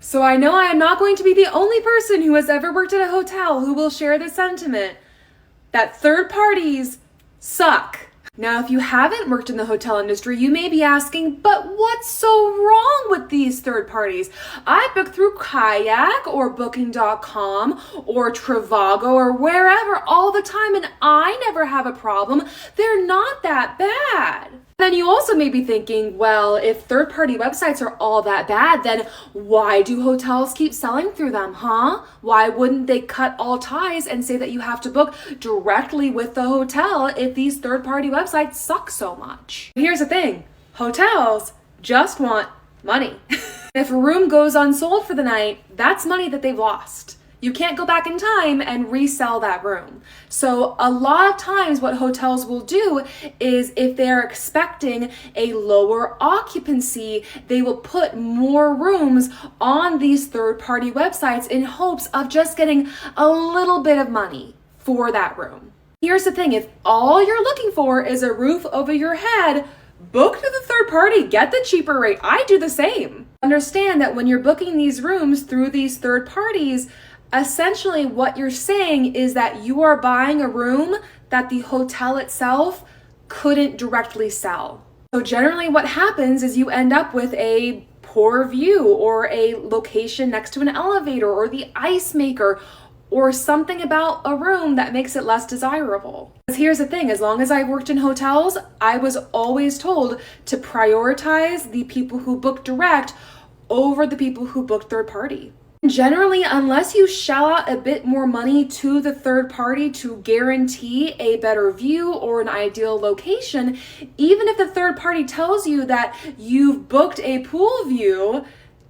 So I know I am not going to be the only person who has ever worked at a hotel who will share the sentiment that third parties suck. Now, if you haven't worked in the hotel industry, you may be asking, but what's so wrong with these third parties? I book through Kayak or Booking.com or Trivago or wherever all the time, and I never have a problem. They're not that bad. Then you also may be thinking, well, if third-party websites are all that bad, then why do hotels keep selling through them, huh? Why wouldn't they cut all ties and say that you have to book directly with the hotel if these third-party websites suck so much? Here's the thing, hotels just want money. If a room goes unsold for the night, that's money that they've lost. You can't go back in time and resell that room. So a lot of times what hotels will do is if they're expecting a lower occupancy, they will put more rooms on these third-party websites in hopes of just getting a little bit of money for that room. Here's the thing, if all you're looking for is a roof over your head, book to the third party, get the cheaper rate. I do the same. Understand that when you're booking these rooms through these third parties, essentially what you're saying is that you are buying a room that the hotel itself couldn't directly sell. So generally what happens is you end up with a poor view or a location next to an elevator or the ice maker or something about a room that makes it less desirable. Because here's the thing, as long as I've worked in hotels, I was always told to prioritize the people who book direct over the people who book third party. Generally, unless you shell out a bit more money to the third party to guarantee a better view or an ideal location, even if the third party tells you that you've booked a pool view,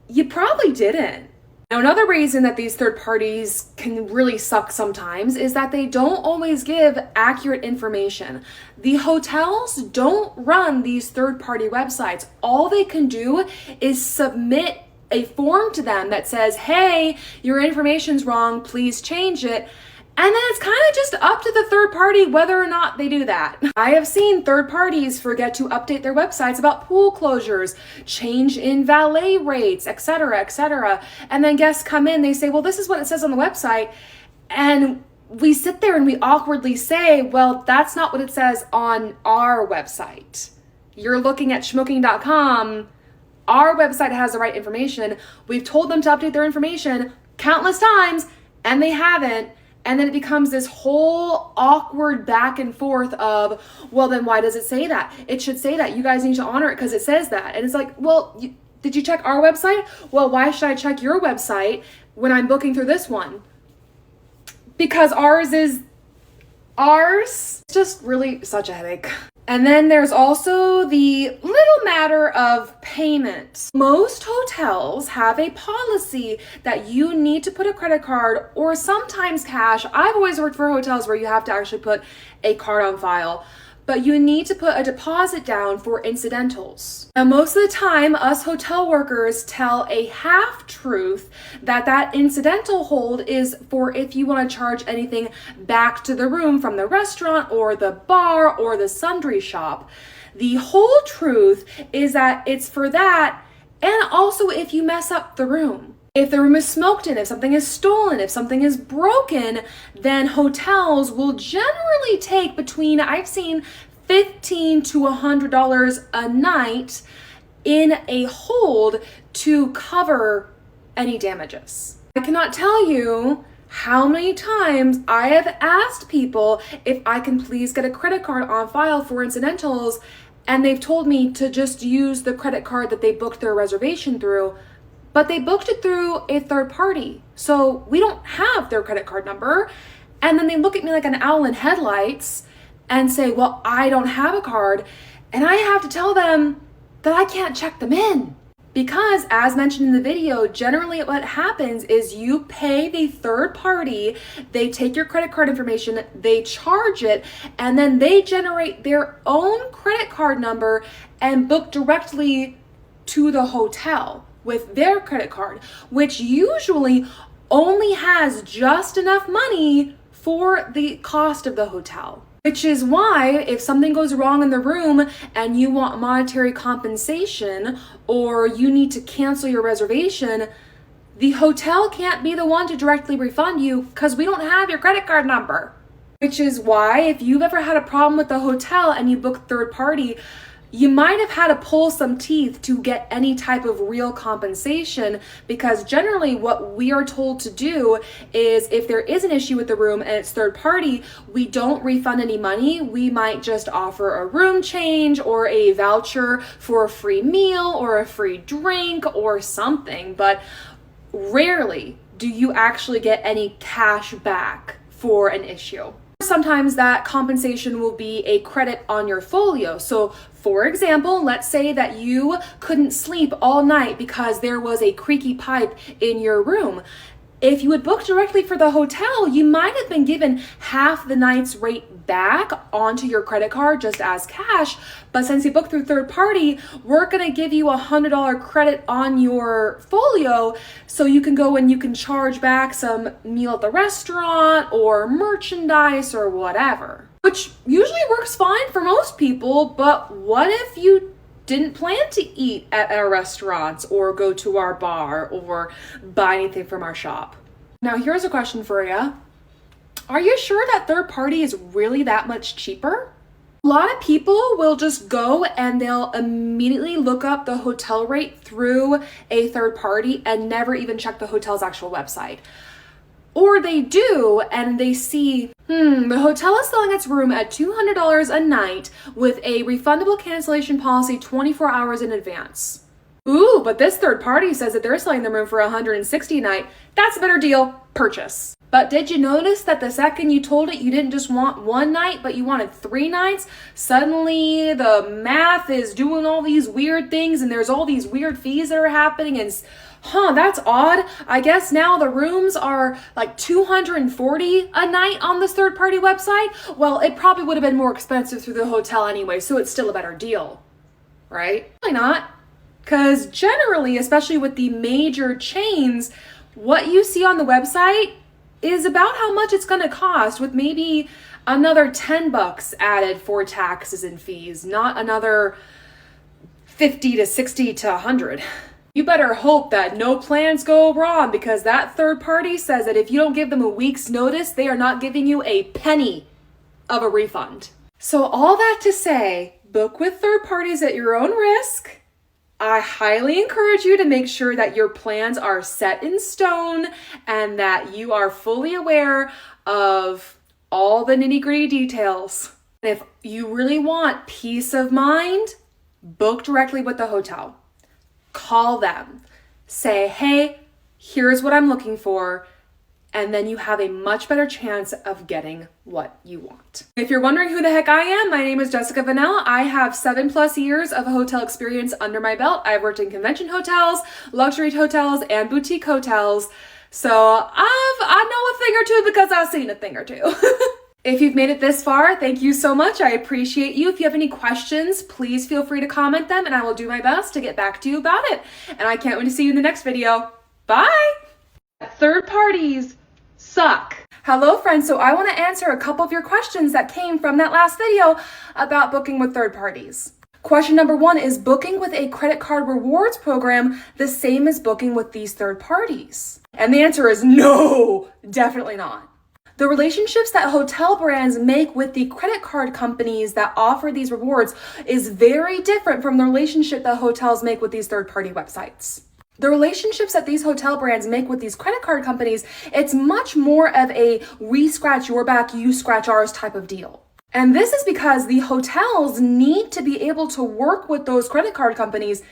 you probably didn't. Now, another reason that these third parties can really suck sometimes is that they don't always give accurate information. The hotels don't run these third-party websites. All they can do is submit a form to them that says, hey, your information's wrong, please change it. And then it's kind of just up to the third party whether or not they do that. I have seen third parties forget to update their websites about pool closures, change in valet rates, etc., etc. And then guests come in, they say, well, this is what it says on the website. And we sit there and we awkwardly say, well, that's not what it says on our website. You're looking at schmooking.com. Our website has the right information. We've told them to update their information countless times and they haven't. And then it becomes this whole awkward back and forth of, well, then why does it say that? It should say that. You guys need to honor it because it says that. And it's like, well, did you check our website? Well, why should I check your website when I'm booking through this one? Because ours is ours. It's just really such a headache. And then there's also the little matter of payment. Most hotels have a policy that you need to put a credit card or sometimes cash. I've always worked for hotels where you have to actually put a card on file, but you need to put a deposit down for incidentals. Now, most of the time, us hotel workers tell a half-truth that incidental hold is for if you want to charge anything back to the room from the restaurant or the bar or the sundry shop. The whole truth is that it's for that, and also if you mess up the room. If the room is smoked in, if something is stolen, if something is broken, then hotels will generally take between, I've seen $15 to $100 a night in a hold to cover any damages. I cannot tell you how many times I have asked people if I can please get a credit card on file for incidentals, and they've told me to just use the credit card that they booked their reservation through. But they booked it through a third party, so we don't have their credit card number. And then they look at me like an owl in headlights and say, well, I don't have a card. And I have to tell them that I can't check them in. Because as mentioned in the video, generally what happens is you pay the third party, they take your credit card information, they charge it, and then they generate their own credit card number and book directly to the hotel with their credit card, which usually only has just enough money for the cost of the hotel. Which is why if something goes wrong in the room and you want monetary compensation or you need to cancel your reservation, the hotel can't be the one to directly refund you because we don't have your credit card number. Which is why if you've ever had a problem with the hotel and you book third party, you might have had to pull some teeth to get any type of real compensation, because generally what we are told to do is if there is an issue with the room and it's third party, we don't refund any money. We might just offer a room change or a voucher for a free meal or a free drink or something, but rarely do you actually get any cash back for an issue. Sometimes that compensation will be a credit on your folio. So for example, let's say that you couldn't sleep all night because there was a creaky pipe in your room. If you had booked directly for the hotel, you might have been given half the night's rate back onto your credit card just as cash. But since you booked through third party, we're gonna give you $100 credit on your folio so you can go and you can charge back some meal at the restaurant or merchandise or whatever. Which usually works fine for most people, but what if you didn't plan to eat at our restaurants or go to our bar or buy anything from our shop? Now here's a question for you. Are you sure that third party is really that much cheaper? A lot of people will just go and they'll immediately look up the hotel rate through a third party and never even check the hotel's actual website. Or they do and they see, the hotel is selling its room at $200 a night with a refundable cancellation policy 24 hours in advance. Ooh, but this third party says that they're selling the room for $160 a night. That's a better deal. Purchase. But did you notice that the second you told it you didn't just want one night, but you wanted 3 nights? Suddenly the math is doing all these weird things and there's all these weird fees that are happening and that's odd. I guess now the rooms are like $240 a night on this third party website. Well, it probably would have been more expensive through the hotel anyway, so it's still a better deal, right? Probably not. Because generally, especially with the major chains, what you see on the website is about how much it's going to cost, with maybe another $10 added for taxes and fees, not another 50 to 60 to 100. You better hope that no plans go wrong, because that third party says that if you don't give them a week's notice, they are not giving you a penny of a refund. So all that to say, book with third parties at your own risk. I highly encourage you to make sure that your plans are set in stone and that you are fully aware of all the nitty-gritty details. If you really want peace of mind, book directly with the hotel. Call them, say, hey, here's what I'm looking for, and then you have a much better chance of getting what you want. If you're wondering who the heck I am, my name is Jessica Vanell. I have 7+ years of hotel experience under my belt. I've worked in convention hotels, luxury hotels, and boutique hotels. So I know a thing or two because I've seen a thing or two. If you've made it this far, thank you so much. I appreciate you. If you have any questions, please feel free to comment them and I will do my best to get back to you about it. And I can't wait to see you in the next video. Bye! Third parties suck. Hello friends, so I want to answer a couple of your questions that came from that last video about booking with third parties. Question number 1, is booking with a credit card rewards program the same as booking with these third parties? And the answer is no, definitely not. The relationships that hotel brands make with the credit card companies that offer these rewards is very different from the relationship that hotels make with these third-party websites. The relationships that these hotel brands make with these credit card companies, it's much more of a we scratch your back, you scratch ours type of deal. And this is because the hotels need to be able to work with those credit card companies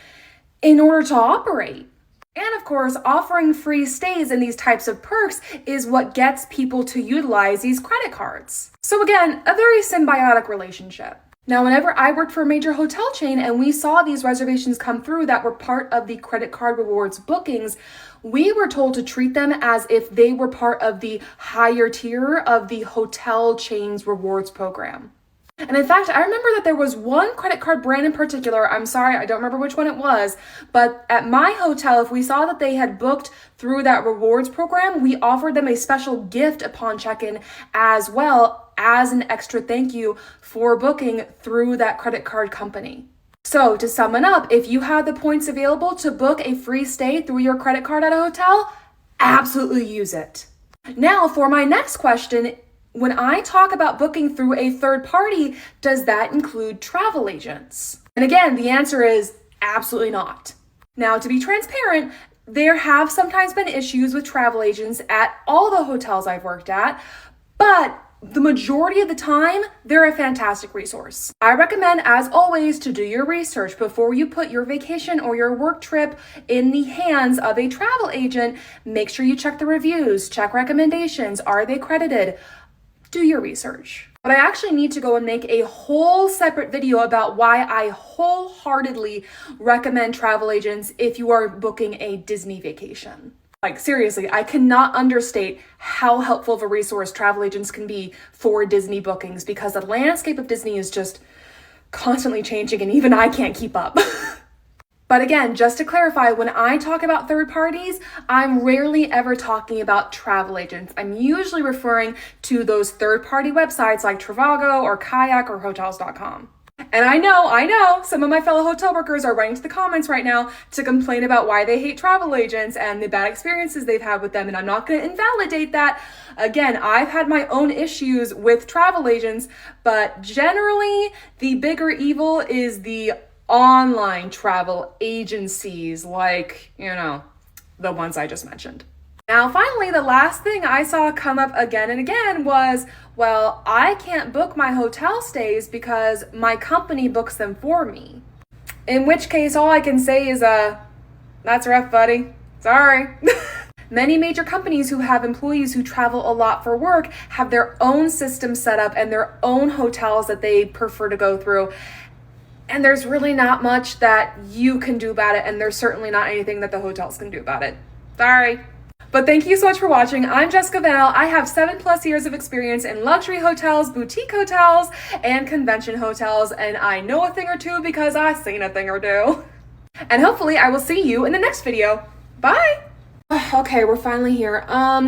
in order to operate. And of course, offering free stays and these types of perks is what gets people to utilize these credit cards. So again, a very symbiotic relationship. Now, whenever I worked for a major hotel chain and we saw these reservations come through that were part of the credit card rewards bookings, we were told to treat them as if they were part of the higher tier of the hotel chain's rewards program. And in fact, I remember that there was one credit card brand in particular, I'm sorry, I don't remember which one it was, but at my hotel, if we saw that they had booked through that rewards program, we offered them a special gift upon check-in as well as an extra thank you for booking through that credit card company. So to sum it up, if you have the points available to book a free stay through your credit card at a hotel, absolutely use it. Now for my next question, when I talk about booking through a third party, does that include travel agents? And again, the answer is absolutely not. Now, to be transparent, there have sometimes been issues with travel agents at all the hotels I've worked at, but the majority of the time, they're a fantastic resource. I recommend, as always, to do your research before you put your vacation or your work trip in the hands of a travel agent. Make sure you check the reviews, check recommendations. Are they credited? Do your research. But I actually need to go and make a whole separate video about why I wholeheartedly recommend travel agents if you are booking a Disney vacation. Like seriously, I cannot understate how helpful of a resource travel agents can be for Disney bookings because the landscape of Disney is just constantly changing and even I can't keep up. But again, just to clarify, when I talk about third parties, I'm rarely ever talking about travel agents. I'm usually referring to those third party websites like Trivago or Kayak or Hotels.com. And I know, some of my fellow hotel workers are writing to the comments right now to complain about why they hate travel agents and the bad experiences they've had with them. And I'm not going to invalidate that. Again, I've had my own issues with travel agents, but generally the bigger evil is the online travel agencies like, the ones I just mentioned. Now, finally, the last thing I saw come up again and again was, well, I can't book my hotel stays because my company books them for me. In which case, all I can say is, that's rough, buddy. Sorry. Many major companies who have employees who travel a lot for work have their own system set up and their own hotels that they prefer to go through. And there's really not much that you can do about it, and there's certainly not anything that the hotels can do about it. Sorry. But thank you so much for watching. I'm Jessica Vanel. I have 7+ years of experience in luxury hotels, boutique hotels, and convention hotels, and I know a thing or two because I've seen a thing or two. And hopefully I will see you in the next video. Bye! Okay, we're finally here.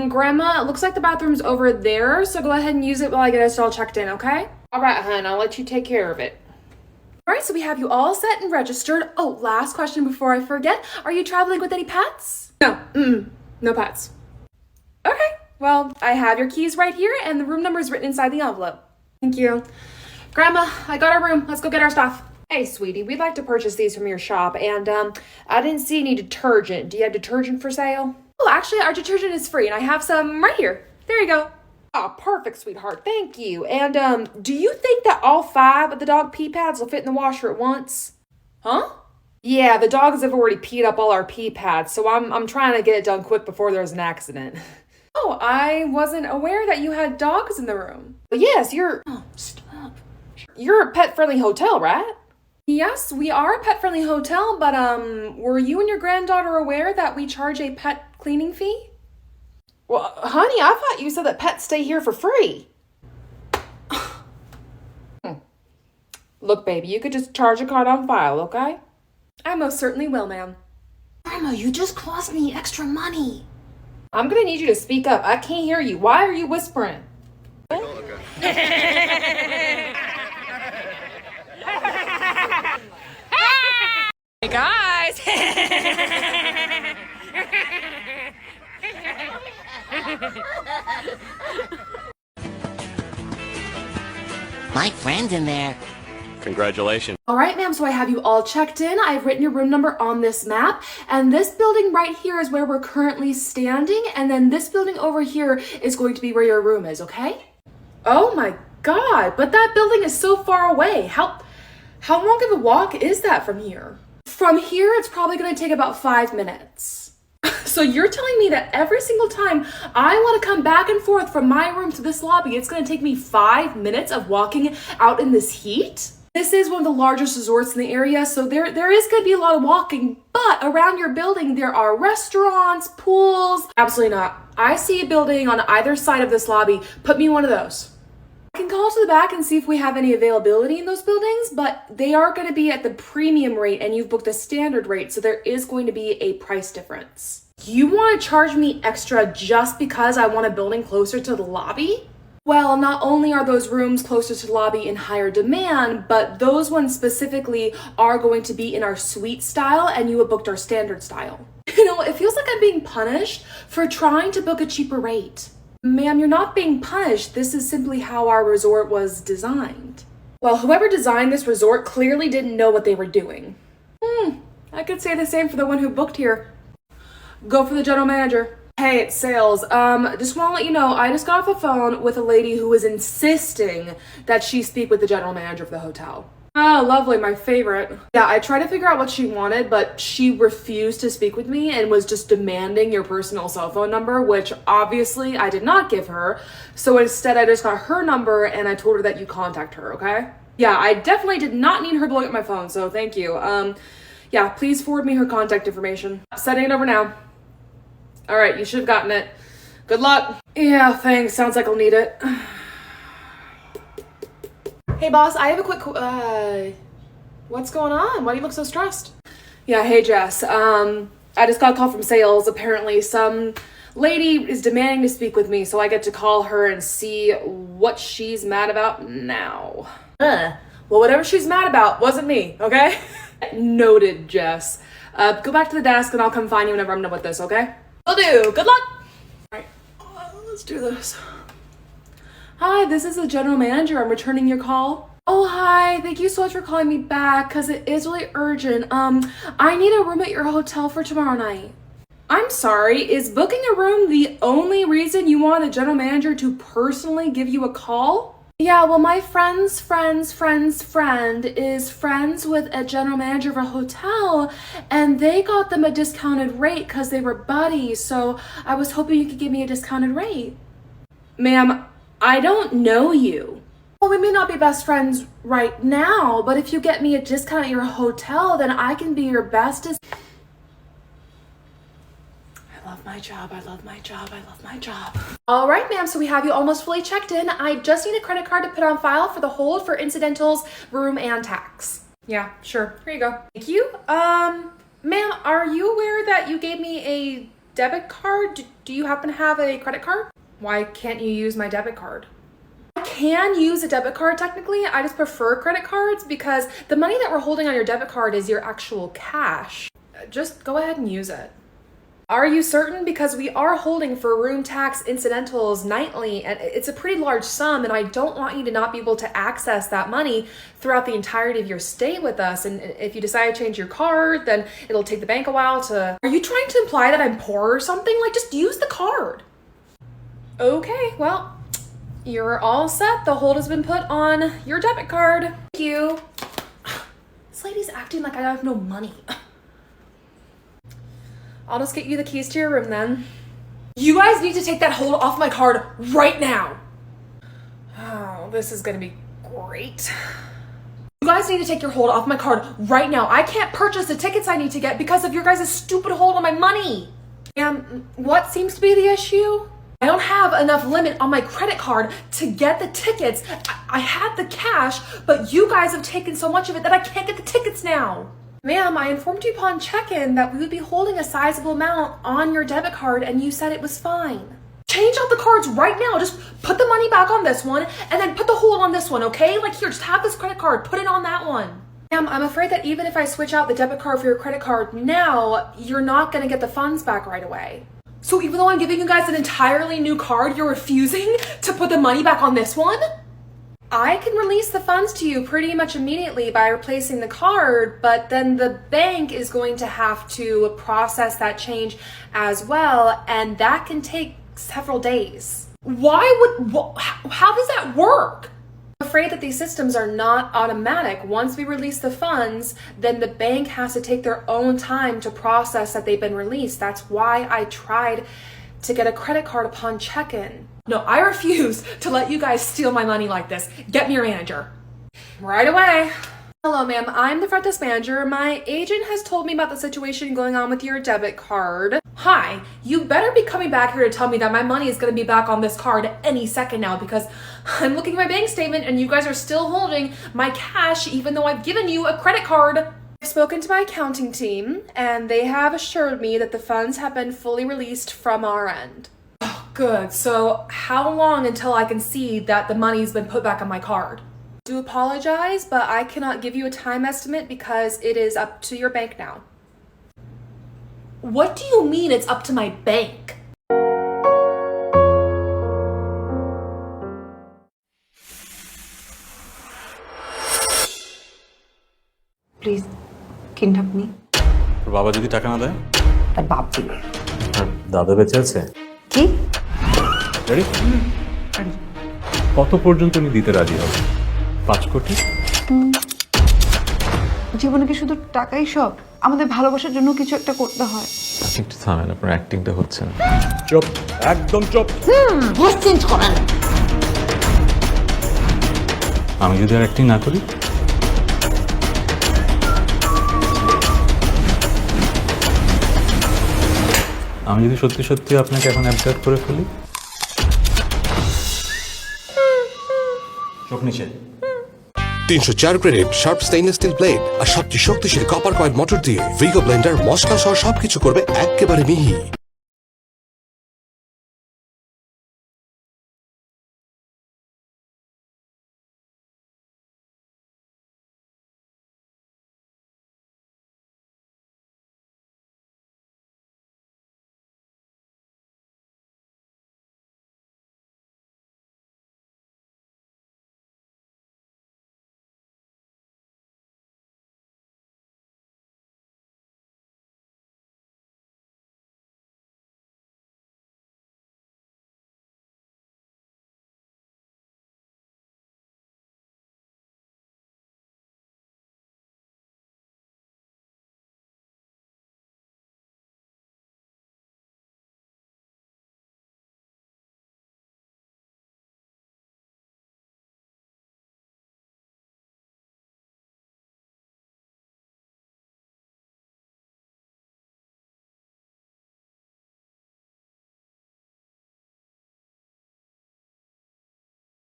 Grandma, it looks like the bathroom's over there, so go ahead and use it while I get us all checked in, okay? All right, hun, I'll let you take care of it. All right, so we have you all set and registered. Oh, last question before I forget. Are you traveling with any pets? No, no pets. Okay, well, I have your keys right here and the room number is written inside the envelope. Thank you. Grandma, I got our room. Let's go get our stuff. Hey, sweetie, we'd like to purchase these from your shop, and I didn't see any detergent. Do you have detergent for sale? Oh, actually, our detergent is free, and I have some right here. There you go. Oh, perfect, sweetheart. Thank you. And do you think that all 5 of the dog pee pads will fit in the washer at once? Huh? Yeah, the dogs have already peed up all our pee pads, so I'm trying to get it done quick before there's an accident. Oh, I wasn't aware that you had dogs in the room. But yes, Oh, stop. You're a pet-friendly hotel, right? Yes, we are a pet-friendly hotel, but were you and your granddaughter aware that we charge a pet cleaning fee? Well, honey, I thought you said that pets stay here for free. Look, baby, you could just charge a card on file, okay? I most certainly will, ma'am. Grandma, you just cost me extra money. I'm gonna need you to speak up. I can't hear you. Why are you whispering? Hey, guys! My friend's in there. Congratulations. All right, ma'am, so I have you all checked in. I've written your room number on this map, and this building right here is where we're currently standing, and then this building over here is going to be where your room is, okay? Oh my God, but that building is so far away. How long of a walk is that from here? From here, it's probably gonna take about 5 minutes. So you're telling me that every single time I want to come back and forth from my room to this lobby, it's going to take me 5 minutes of walking out in this heat? This is one of the largest resorts in the area, so there is going to be a lot of walking, but around your building there are restaurants, pools. Absolutely not. I see a building on either side of this lobby. Put me in one of those. I can call to the back and see if we have any availability in those buildings, but they are going to be at the premium rate and you've booked the standard rate, so there is going to be a price difference. You want to charge me extra just because I want a building closer to the lobby? Well, not only are those rooms closer to the lobby in higher demand, but those ones specifically are going to be in our suite style, and you have booked our standard style. You know, it feels like I'm being punished for trying to book a cheaper rate. Ma'am, you're not being punished. This is simply how our resort was designed. Well, whoever designed this resort clearly didn't know what they were doing. I could say the same for the one who booked here. Go for the general manager. Hey, it's sales. Just want to let you know, I just got off the phone with a lady who was insisting that she speak with the general manager of the hotel. Oh, lovely, my favorite. Yeah, I tried to figure out what she wanted, but she refused to speak with me and was just demanding your personal cell phone number, which obviously I did not give her. So instead, I just got her number and I told her that you contact her, okay? Yeah, I definitely did not need her blowing up my phone, so thank you. Yeah, please forward me her contact information. Sending it over now. All right, you should have gotten it. Good luck. Yeah, thanks. Sounds like I'll need it. Hey, boss, I have a quick... what's going on? Why do you look so stressed? Yeah, hey, Jess. I just got a call from sales. Apparently, some lady is demanding to speak with me, so I get to call her and see what she's mad about now. Well, whatever she's mad about wasn't me, okay? Noted, Jess. Go back to the desk and I'll come find you whenever I'm done with this, okay? Will do. Good luck. All right, let's do this. Hi, this is the general manager. I'm returning your call. Oh, hi. Thank you so much for calling me back because it is really urgent. I need a room at your hotel for tomorrow night. I'm sorry, is booking a room the only reason you want the general manager to personally give you a call? Yeah, well, my friend's friend is friends with a general manager of a hotel, and they got them a discounted rate because they were buddies, so I was hoping you could give me a discounted rate. Ma'am, I don't know you. Well, we may not be best friends right now, but if you get me a discount at your hotel, then I can be your bestest. I love my job, I love my job, I love my job. All right, ma'am, so we have you almost fully checked in. I just need a credit card to put on file for the hold for incidentals, room, and tax. Yeah, sure, here you go. Thank you. Ma'am, are you aware that you gave me a debit card? Do you happen to have a credit card? Why can't you use my debit card? I can use a debit card technically, I just prefer credit cards because the money that we're holding on your debit card is your actual cash. Just go ahead and use it. Are you certain? Because we are holding for room tax incidentals nightly, and it's a pretty large sum, and I don't want you to not be able to access that money throughout the entirety of your stay with us. And if you decide to change your card, then it'll take the bank a while to... Are you trying to imply that I'm poor or something? Like, just use the card. Okay, well, you're all set. The hold has been put on your debit card. Thank you. This lady's acting like I have no money. I'll just get you the keys to your room then. You guys need to take that hold off my card right now. Oh, this is gonna be great. You guys need to take your hold off my card right now. I can't purchase the tickets I need to get because of your guys' stupid hold on my money. And what seems to be the issue? I don't have enough limit on my credit card to get the tickets. I had the cash, but you guys have taken so much of it that I can't get the tickets now. Ma'am, I informed you upon check-in that we would be holding a sizable amount on your debit card and you said it was fine. Change out the cards right now. Just put the money back on this one and then put the hold on this one, okay? Like here, just have this credit card, put it on that one. Ma'am, I'm afraid that even if I switch out the debit card for your credit card now, you're not gonna get the funds back right away. So even though I'm giving you guys an entirely new card, you're refusing to put the money back on this one? I can release the funds to you pretty much immediately by replacing the card, but then the bank is going to have to process that change as well, and that can take several days. How does that work? I'm afraid that these systems are not automatic. Once we release the funds, then the bank has to take their own time to process that they've been released. That's why I tried to get a credit card upon check-in. No, I refuse to let you guys steal my money like this. Get me your manager. Right away. Hello, ma'am. I'm the front desk manager. My agent has told me about the situation going on with your debit card. Hi, you better be coming back here to tell me that my money is going to be back on this card any second now because I'm looking at my bank statement and you guys are still holding my cash even though I've given you a credit card. I've spoken to my accounting team and they have assured me that the funds have been fully released from our end. Good. So, how long until I can see that the money's been put back on my card? I do apologize, but I cannot give you a time estimate because it is up to your bank now. What do you mean it's up to my bank? Please কিনটা আপনি তোর বাবা যদি টাকা না দেয়? তার বাপ দিবে। আর দাদা বেঁচে আছে? কি রেডি? কত পর্যন্ত আমি দিতে রাজি হব? 5 কোটি? জীবনে কি শুধু টাকাই সব? আমাদের ভালোবাসার জন্য কিছু একটা করতে হয়। একটু থামেন, আপনার অ্যাক্টিংটা হচ্ছে না। চুপ, একদম চুপ। ভয়েস চেঞ্জ করেন। আমি যদি আর অ্যাক্টিং না করি? আমি যদি সত্যি সত্যি আপনাকে এখন অ্যাবডাক্ট করে ফেলি? চোখ নিচে। 304 গ্রেডের শার্প স্টেইনলেস স্টিল ব্লেড আর সবচেয়ে শক্তিশালী কপার কয়েল মোটর দিয়ে ভিগো ব্লেন্ডার মশলা সহ সবকিছু করবে একেবারে মিহি।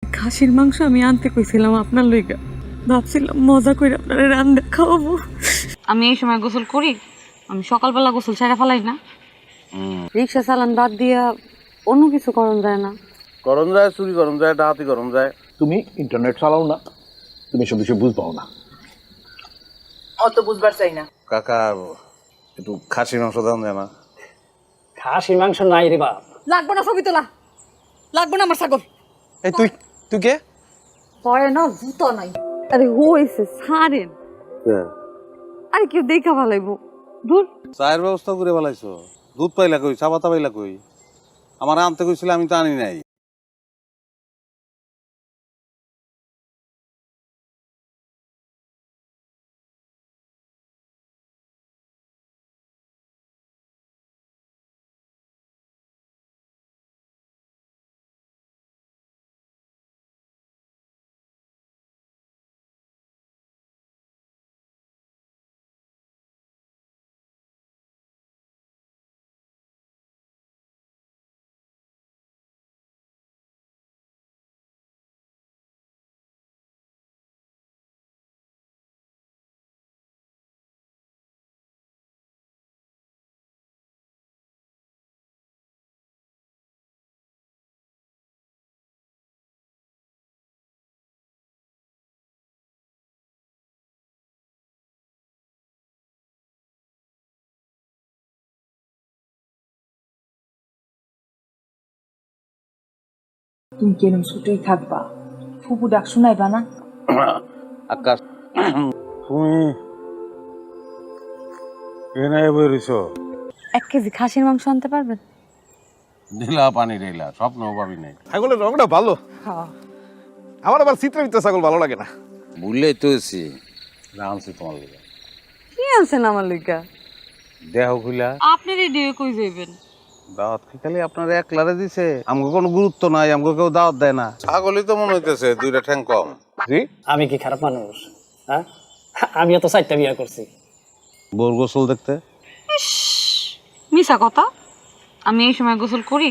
খাসির মাংস আমি আনতে কইছিলাম আপনার লইগা, ভাবছিলাম মজা করে আপনারা রান্না খাওয়াবো। আমি এই সময় গোসল করি? আমি সকালবেলা গোসল ছেড়ে ফেলাই না। রিক্সা চালান বাদ দিয়া অন্য কিছু করণ যায় না? গরম যায়, চুরি গরম যায়, ডাহাতি গরম যায়। তুমি ইন্টারনেট চালাও না, তুমি সব বিষয় বুঝ পাও না। অত বুঝবার চাই না। কাকা একটু খাসি মাংস দাম যায় না? খাসির মাংস নাই রে বাপ। লাগবো না ছবি তোলা, লাগবো না আমার ছাগল। এই তুই তুই কে? হয় না জুতো নাই। আরে হইছে ছাড়েন, আরে কেউ দেখা ভালাইবো। দূর চায়ের ব্যবস্থা করে ফেলাইছো? দুধ পাইলা কই, চা পাতা পাইলা কই? আমার আনতে কইছিল, আমি তো আনি নাই। তুমি কেন ছুটেই থাকবা? ফুপু ডাক শোনাইবা না? আকাশ, তুমি এখানে বেরিয়েছো? 1 কেজি খাসির মাংস আনতে পারবেন? ঢিলা পানি ঢিলা, স্বপ্ন পাবি নাই। ছাগলের রংটা ভালো, আমার আবার চিত্রামিত্র ছাগল ভালো লাগে না। ভুললেই তো এসছি, আনছি তোমার লিগে। কি আনছেন আমার লইগা? দেহ খুলা। আপনি রেডি হয়ে কই যাইবেন? দাওয়াত কি খালি আপনার একলারে দিছে? আমাকে কোনো গুরুত্ব নাই, আমাকে কেউ দাওয়াত দেয় না। ছাগলই তো মনে হইতেছে 2টা ঠ্যাং কম। জি, আমি কি খারাপ মানুষ? হ্যাঁ, আমিও তো 4টা বিয়া করছি। বোর গোসল দেখতে? মিছা কথা। আমি এই সময় গোসল করি?